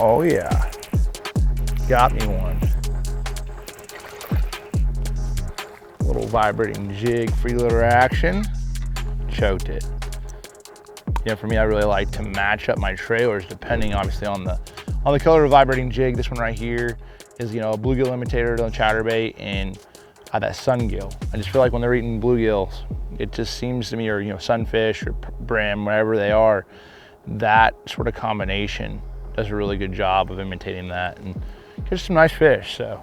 Oh yeah, got me one. Little vibrating jig freeloader action, choked it. You know, for me, I really like to match up my trailers depending obviously on the color of the vibrating jig. This one right here is, you know, a bluegill imitator on chatterbait and that sungill. I just feel like when they're eating bluegills, it just seems to me, or, you know, sunfish or brim, whatever they are, that sort of combination does a really good job of imitating that and gets some nice fish. So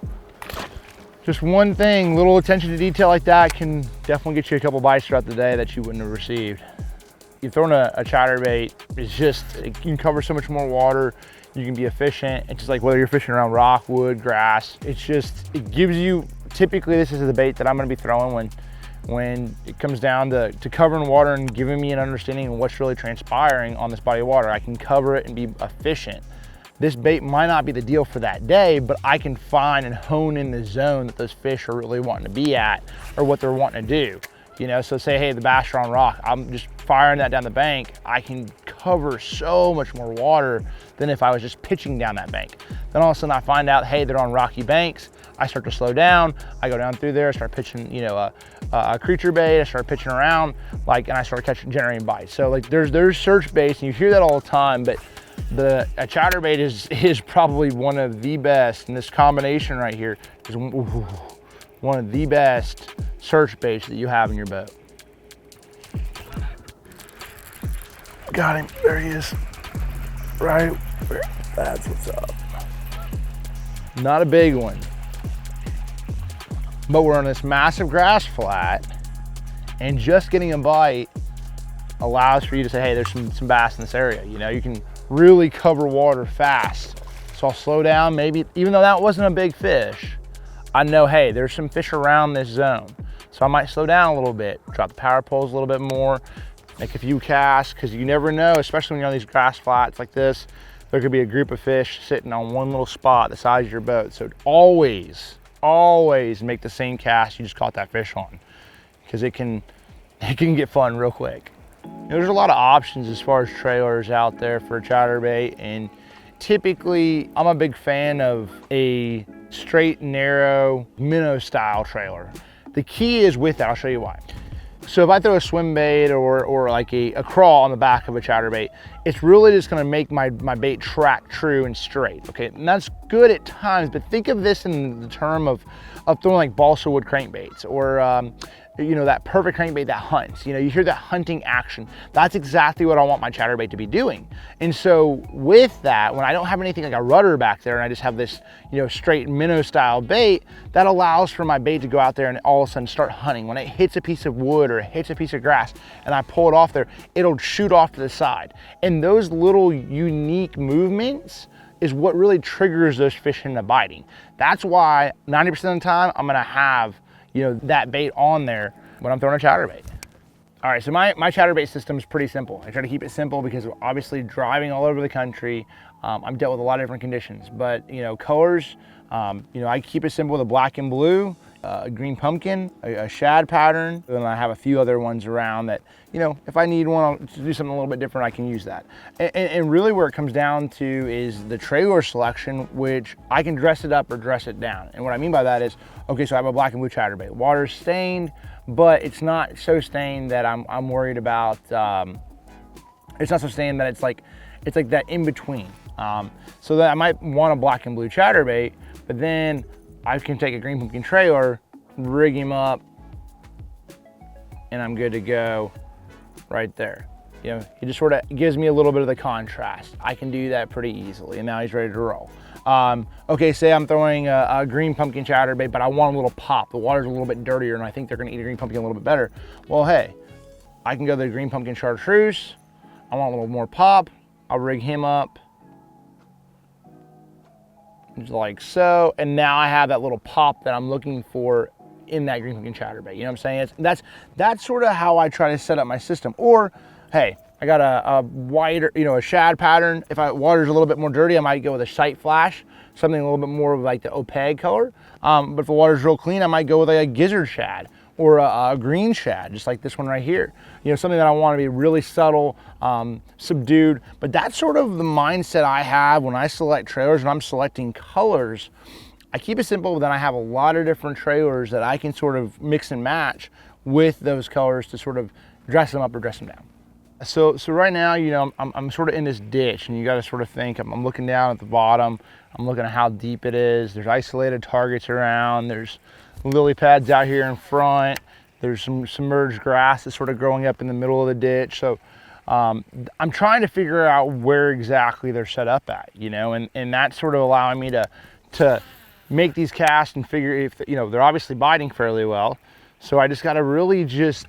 just one thing, little attention to detail like that can definitely get you a couple bites throughout the day that you wouldn't have received. You're throwing a chatterbait, you can cover so much more water, you can be efficient. It's just like whether you're fishing around rock, wood, grass, it gives you, typically this is the bait that I'm gonna be throwing when it comes down to covering water and giving me an understanding of what's really transpiring on this body of water. I can cover it and be efficient. This bait might not be the deal for that day, but I can find and hone in the zone that those fish are really wanting to be at or what they're wanting to do. You know, so say, hey, the bass are on rock, I'm just firing that down the bank. I can cover so much more water than if I was just pitching down that bank. Then all of a sudden I find out, hey, they're on rocky banks. I start to slow down. I go down through there, I start pitching, you know, a creature bait. I start pitching around, and I start generating bites. So like there's search baits, and you hear that all the time, but a chatterbait is probably one of the best, and this combination right here is one of the best search baits that you have in your boat. Got him, there he is. Right where, that's what's up. Not a big one, but we're on this massive grass flat, and just getting a bite allows for you to say, hey, there's some bass in this area. You know, you can really cover water fast. So I'll slow down, maybe, even though that wasn't a big fish, I know, hey, there's some fish around this zone. So I might slow down a little bit, drop the power poles a little bit more, make a few casts, because you never know, especially when you're on these grass flats like this, there could be a group of fish sitting on one little spot the size of your boat. So always make the same cast you just caught that fish on, because it can get fun real quick. You know, there's a lot of options as far as trailers out there for a chatterbait, and typically I'm a big fan of a straight, narrow, minnow style trailer. The key is with that, I'll show you why. So if I throw a swim bait or like a crawl on the back of a chatterbait, it's really just gonna make my bait track true and straight, okay? And that's good at times, but think of this in the term of throwing like balsa wood crankbaits or you know, that perfect crankbait that hunts. You know, you hear that hunting action. That's exactly what I want my chatterbait to be doing. And so with that, when I don't have anything like a rudder back there and I just have this, you know, straight minnow style bait, that allows for my bait to go out there and all of a sudden start hunting. When it hits a piece of wood or it hits a piece of grass and I pull it off there, it'll shoot off to the side. And those little unique movements is what really triggers those fish into biting. That's why 90% of the time I'm gonna have, you know, that bait on there when I'm throwing a chatterbait. All right, so my chatterbait system is pretty simple. I try to keep it simple because obviously driving all over the country, I've dealt with a lot of different conditions, but you know, colors, you know, I keep it simple with a black and blue, a green pumpkin, a shad pattern, and I have a few other ones around that, you know, if I need one to do something a little bit different, I can use that. And really where it comes down to is the trailer selection, which I can dress it up or dress it down. And what I mean by that is, okay, so I have a black and blue chatterbait. Water's stained, but it's not so stained that I'm worried about, it's not so stained that it's like that in between. So that I might want a black and blue chatterbait, but then I can take a green pumpkin trailer, rig him up, and I'm good to go right there. You know, it just sort of gives me a little bit of the contrast. I can do that pretty easily, and now he's ready to roll. Okay, say I'm throwing a green pumpkin chatterbait, but I want a little pop. The water's a little bit dirtier, and I think they're gonna eat a green pumpkin a little bit better. Well, hey, I can go to the green pumpkin chartreuse. I want a little more pop. I'll rig him up, just like so, and now I have that little pop that I'm looking for in that green pumpkin chatterbait. You know what I'm saying? That's sort of how I try to set up my system. Or, hey, I got a wider, you know, a shad pattern. If water's a little bit more dirty, I might go with a sight flash, something a little bit more of like the opaque color. But if the water's real clean, I might go with like a gizzard shad, or a green shad, just like this one right here. You know, something that I want to be really subtle, subdued. But that's sort of the mindset I have when I select trailers and I'm selecting colors. I keep it simple, but then I have a lot of different trailers that I can sort of mix and match with those colors to sort of dress them up or dress them down. So right now, you know, I'm sort of in this ditch, and you got to sort of think, I'm looking down at the bottom, I'm looking at how deep it is, there's isolated targets around, there's lily pads out here in front, there's some submerged grass that's sort of growing up in the middle of the ditch. So I'm trying to figure out where exactly they're set up at, you know, and that's sort of allowing me to make these casts and figure if, you know, they're obviously biting fairly well. So I just got to really just,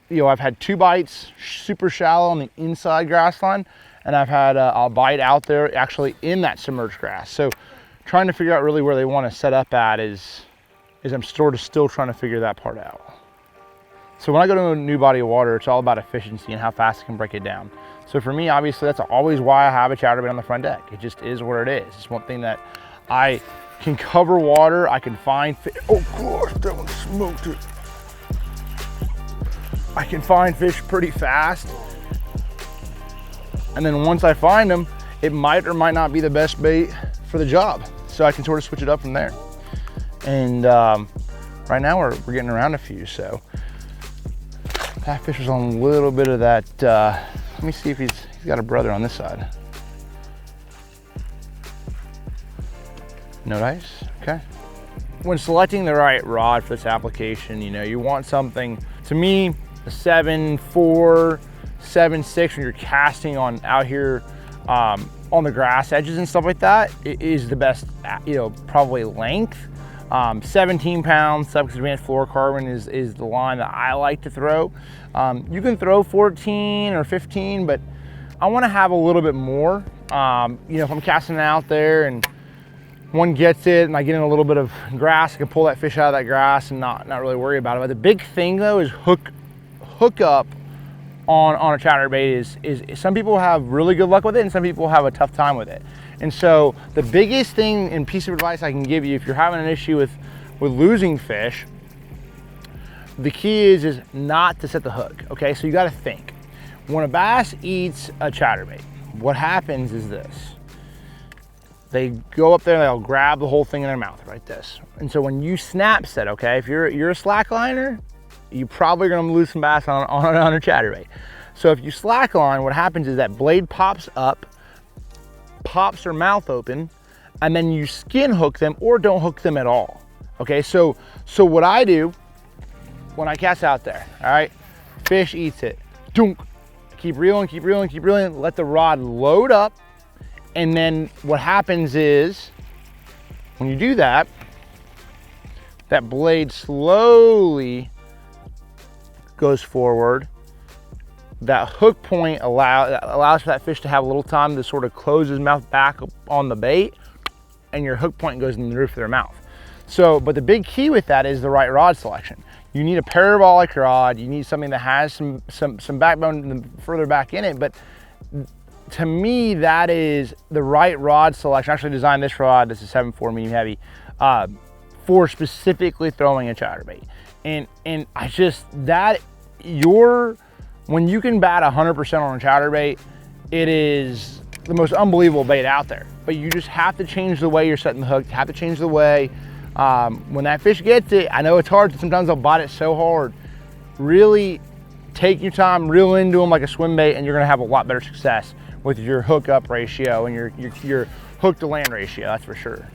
you know, I've had 2 bites super shallow on the inside grass line, and I've had a bite out there actually in that submerged grass. So trying to figure out really where they want to set up at is I'm sort of still trying to figure that part out. So when I go to a new body of water, it's all about efficiency and how fast I can break it down. So for me, obviously, that's always why I have a chatterbait on the front deck. It just is what it is. It's one thing that I can cover water, I can find fish. Oh gosh, that one smoked it. I can find fish pretty fast. And then once I find them, it might or might not be the best bait for the job. So I can sort of switch it up from there. And right now we're getting around a few. So that fish was on a little bit of that. Let me see if he's got a brother on this side. No dice, okay. When selecting the right rod for this application, you know, you want something, to me, a 7.4, 7.6 when you're casting on out here on the grass edges and stuff like that, it is the best, you know, probably length. 17 pounds Subx Advanced Fluorocarbon is the line that I like to throw. You can throw 14 or 15, but I want to have a little bit more. You know, if I'm casting out there and one gets it and I get in a little bit of grass, I can pull that fish out of that grass and not really worry about it. But the big thing though is hook up on a chatterbait is some people have really good luck with it and some people have a tough time with it. And so the biggest thing and piece of advice I can give you if you're having an issue with losing fish, the key is not to set the hook, okay? So you gotta think. When a bass eats a chatterbait, what happens is this. They go up there and they'll grab the whole thing in their mouth, like this. And so when you snap set, okay, if you're a slackliner, you're probably gonna lose some bass on a chatterbait. So if you slackline, what happens is that blade pops up, pops their mouth open, and then you skin hook them or don't hook them at all. Okay, so what I do when I cast out there, all right, fish eats it, dunk, keep reeling, keep reeling, keep reeling, let the rod load up. And then what happens is, when you do that, that blade slowly goes forward. That hook point allows for that fish to have a little time to sort of close his mouth back on the bait, and your hook point goes in the roof of their mouth. So, but the big key with that is the right rod selection. You need a parabolic rod. You need something that has some backbone further back in it, but to me, that is the right rod selection. I actually designed this rod, this is 7.4 medium heavy, for specifically throwing a chatterbait. And I just, when you can bat 100% on a chatterbait, it is the most unbelievable bait out there. But you just have to change the way you're setting the hook, you have to change the way, when that fish gets it, I know it's hard, sometimes they'll bite it so hard. Really take your time, reel into them like a swim bait, and you're gonna have a lot better success with your hook up ratio and your hook to land ratio, that's for sure.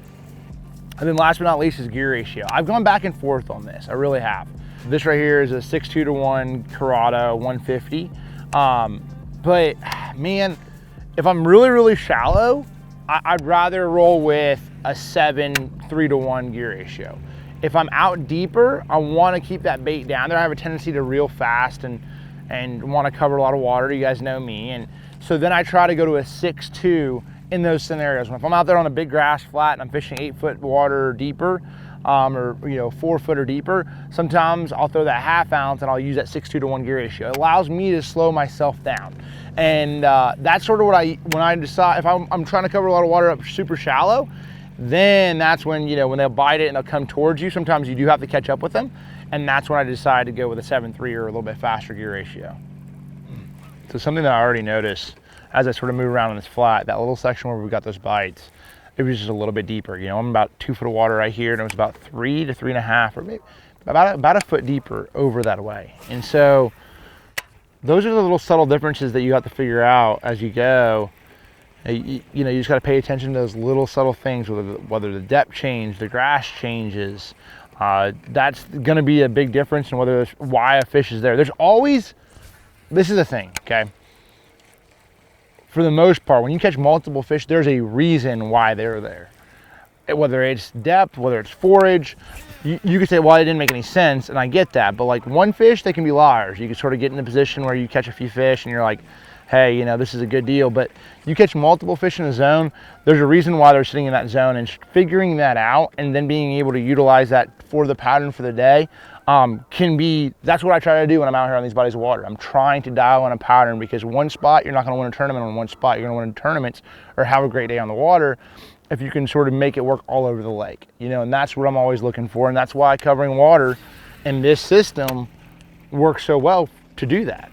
And then last but not least is gear ratio. I've gone back and forth on this, I really have. This right here is a 6.2 to 1 Curado 150. But man, if I'm really shallow, I'd rather roll with a 7.3 to 1 gear ratio. If I'm out deeper, I wanna keep that bait down there. I have a tendency to reel fast and wanna cover a lot of water, you guys know me. And so then I try to go to a 6.2 in those scenarios. If I'm out there on a big grass flat and I'm fishing 8-foot water or deeper, or 4 foot or deeper, sometimes I'll throw that 1/2 ounce and I'll use that 6.2 to 1 gear ratio. It allows me to slow myself down. And that's sort of what when I decide, if I'm trying to cover a lot of water up super shallow, then that's when, when they'll bite it and they'll come towards you. Sometimes you do have to catch up with them. And that's when I decided to go with a 7.3 or a little bit faster gear ratio. So something that I already noticed as I sort of move around on this flat, that little section where we got those bites, it was just a little bit deeper. You know, I'm about 2 foot of water right here, and it was about 3 to 3.5, or maybe about a foot deeper over that way. And so those are the little subtle differences that you have to figure out as you go. You know, you just got to pay attention to those little subtle things, whether the depth change, the grass changes. That's going to be a big difference in why a fish is there. There's always, this is the thing, okay? For the most part, when you catch multiple fish, there's a reason why they're there. Whether it's depth, whether it's forage, you could say, well, it didn't make any sense, and I get that. But like one fish, they can be liars. You can sort of get in a position where you catch a few fish and you're like, hey, you know, this is a good deal. But you catch multiple fish in a zone, there's a reason why they're sitting in that zone, and figuring that out and then being able to utilize that for the pattern for the day that's what I try to do when I'm out here on these bodies of water. I'm trying to dial in a pattern, because one spot, you're not going to win a tournament on one spot. You're going to win tournaments or have a great day on the water if you can sort of make it work all over the lake, you know. And that's what I'm always looking for, and that's why covering water in this system works so well to do that.